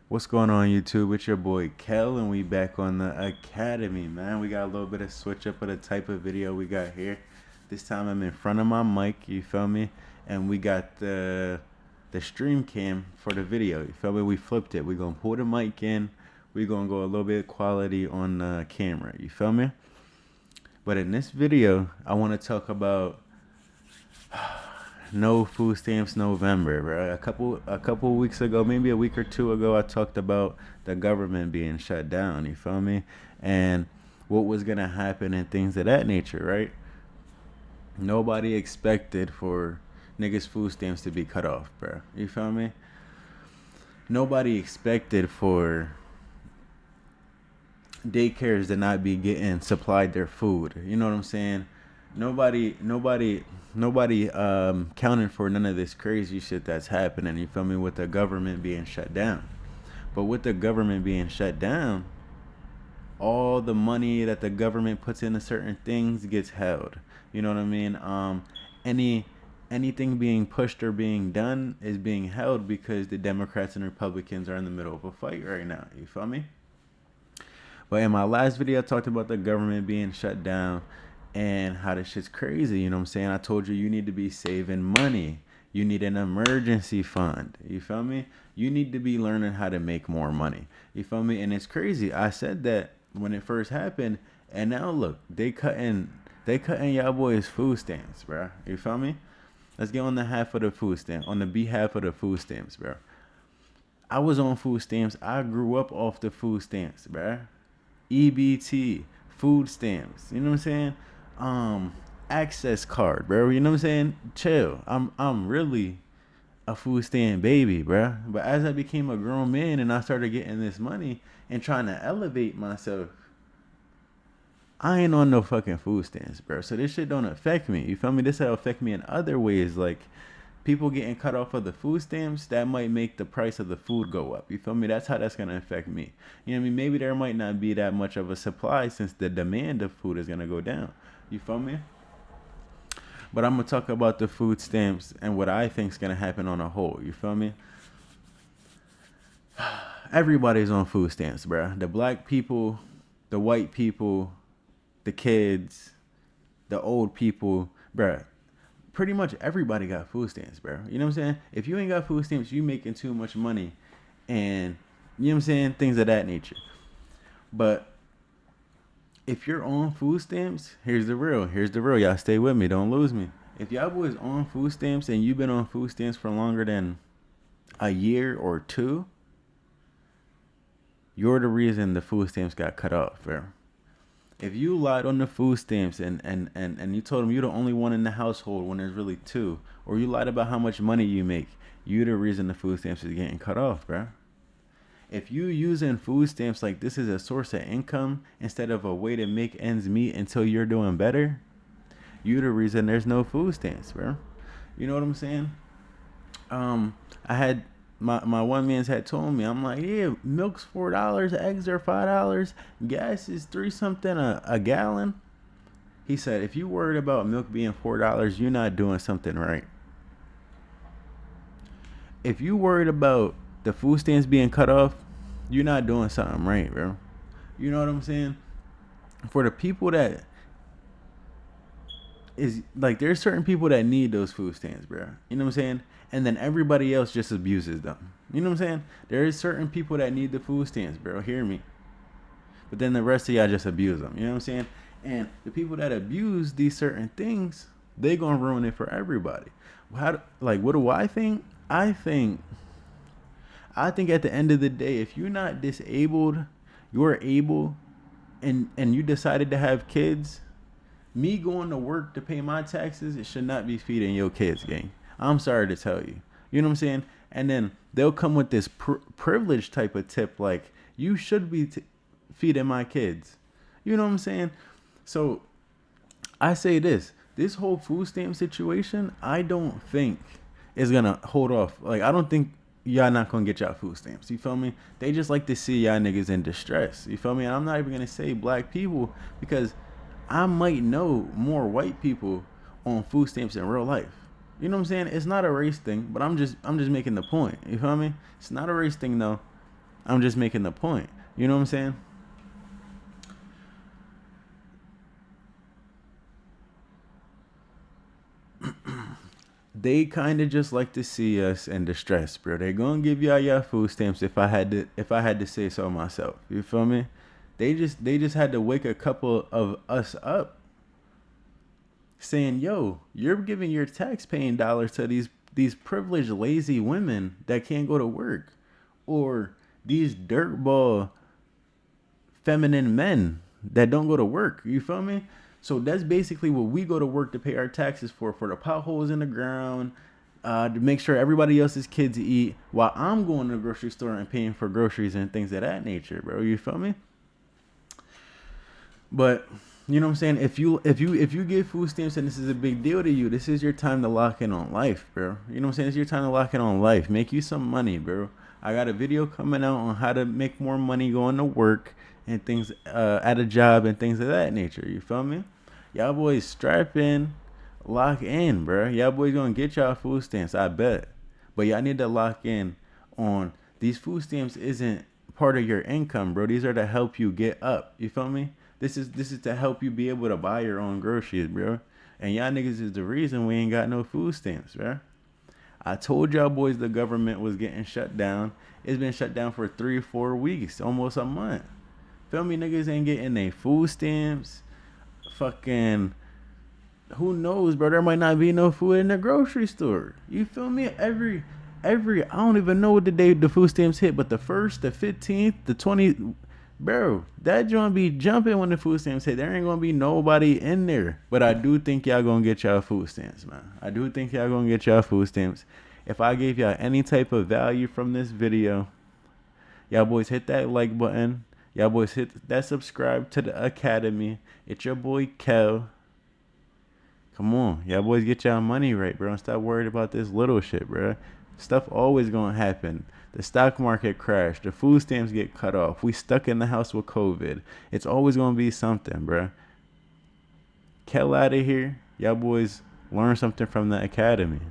What's going on YouTube? It's your boy Kel and we back on the Academy, man. We got a little bit of switch up of the type of video we got here. This time I'm in front of my mic, you feel me? And we got the stream cam for the video, you feel me? We flipped it. We're gonna pull the mic in. We're gonna go a little bit quality on the camera, you feel me? But in this video, I wanna talk about no food stamps November, bro. A couple weeks ago, maybe a week or two ago, I talked about the government being shut down. You feel me? And what was gonna happen and things of that nature, right? Nobody expected for niggas food stamps to be cut off, bro. You feel me? Nobody expected for daycares to not be getting supplied their food. You know what I'm saying? Nobody counting for none of this crazy shit that's happening. You feel me? With the government being shut down, but with the government being shut down, all the money that the government puts into certain things gets held. You know what I mean? Any anything being pushed or being done is being held because the Democrats and Republicans are in the middle of a fight right now. You feel me? But in my last video, I talked about the government being shut down and how this shit's crazy. You know what I'm saying? I told you you need to be saving money. You need an emergency fund. You feel me? You need to be learning how to make more money. You feel me? And it's crazy. I said that when it first happened, and now look, they cutting y'all boys food stamps, bro. You feel me? Let's get on the half of the food stamp, on the B half of the food stamps, bro. I was on food stamps. I grew up off the food stamps, bro. EBT, food stamps. You know what I'm saying? Access card, bro. You know what I'm saying? Chill. I'm really a food stamp baby, bro. But as I became a grown man and I started getting this money and trying to elevate myself, I ain't on no fucking food stamps, bro. So this shit don't affect me. You feel me? This will affect me in other ways, like people getting cut off of the food stamps. That might make the price of the food go up. You feel me? That's how that's gonna affect me. You know what I mean? Maybe there might not be that much of a supply since the demand of food is gonna go down. You feel me? But I'm gonna talk about the food stamps and what I think is gonna happen on a whole. You feel me? Everybody's on food stamps, bro. The black people, the white people, the kids, the old people, bro. Pretty much everybody got food stamps, bro. You know what I'm saying? If you ain't got food stamps, you making too much money, and you know what I'm saying, things of that nature. But if you're on food stamps, here's the real. Here's the real. Y'all stay with me. Don't lose me. If y'all boys on food stamps and you've been on food stamps for longer than a year or two, you're the reason the food stamps got cut off, bro. If you lied on the food stamps and you told them you're the only one in the household when there's really two, or you lied about how much money you make, you're the reason the food stamps is getting cut off, bro. If you using food stamps like this is a source of income instead of a way to make ends meet until you're doing better, you're the reason there's no food stamps, bro. You know what I'm saying? I had my one man's had told me, I'm like, yeah, milk's $4, eggs are $5, gas is three something a gallon. He said, if you worried about milk being $4, you're not doing something right. If you worried about the food stamps being cut off, you're not doing something right, bro. You know what I'm saying? For the people that is like, there's certain people that need those food stamps, bro. You know what I'm saying? And then everybody else just abuses them. You know what I'm saying? There is certain people that need the food stamps, bro. Hear me. But then the rest of y'all just abuse them. You know what I'm saying? And the people that abuse these certain things, they gonna ruin it for everybody. Like, what do I think? I think at the end of the day, if you're not disabled, you're able, and you decided to have kids, me going to work to pay my taxes, it should not be feeding your kids, gang. I'm sorry to tell you. You know what I'm saying? And then they'll come with this privilege type of tip, like, you should be feeding my kids. You know what I'm saying? So I say this whole food stamp situation, I don't think is going to hold off. Like, I don't think y'all not going to get y'all food stamps. You feel me? They just like to see y'all niggas in distress. You feel me? And I'm not even going to say black people because I might know more white people on food stamps in real life. You know what I'm saying? It's not a race thing, but I'm just making the point. You feel me? It's not a race thing though. I'm just making the point. You know what I'm saying? They kind of just like to see us in distress, bro. They gonna give y'all your food stamps if I had to say so myself. You feel me? They just had to wake a couple of us up saying, "Yo, you're giving your tax paying dollars to these privileged lazy women that can't go to work, or these dirtball feminine men that don't go to work." You feel me? So that's basically what we go to work to pay our taxes for the potholes in the ground, to make sure everybody else's kids eat, while I'm going to the grocery store and paying for groceries and things of that nature, bro. You feel me? But you know what I'm saying? If you get food stamps and this is a big deal to you, this is your time to lock in on life, bro. You know what I'm saying? It's your time to lock in on life. Make you some money, bro. I got a video coming out on how to make more money going to work and things, at a job and things of that nature. You feel me? Y'all boys strap in, lock in, bro. Y'all boys gonna get y'all food stamps, I bet. But y'all need to lock in on these food stamps isn't part of your income, bro. These are to help you get up. You feel me? This is to help you be able to buy your own groceries, bro. And y'all niggas is the reason we ain't got no food stamps, bro. I told y'all boys the government was getting shut down. It's been shut down for 3 or 4 weeks, almost a month. Feel me? Niggas ain't getting their food stamps. Fucking, who knows, bro? There might not be no food in the grocery store. You feel me? Every I don't even know what the day the food stamps hit, but the first, the 15th, the 20th, bro, that joint be jumping when the food stamps hit. There ain't gonna be nobody in there. But I do think y'all gonna get y'all food stamps, man. I do think y'all gonna get y'all food stamps. If I gave y'all any type of value from this video, y'all boys hit that like button. Y'all boys hit that subscribe to the academy. It's your boy Kel. Come on, y'all boys get y'all money right, bro. And stop worried about this little shit, bro. Stuff always gonna happen. The stock market crashed. The food stamps get cut off. We stuck in the house with COVID. It's always gonna be something, bro. Kel out of here. Y'all boys learn something from the academy.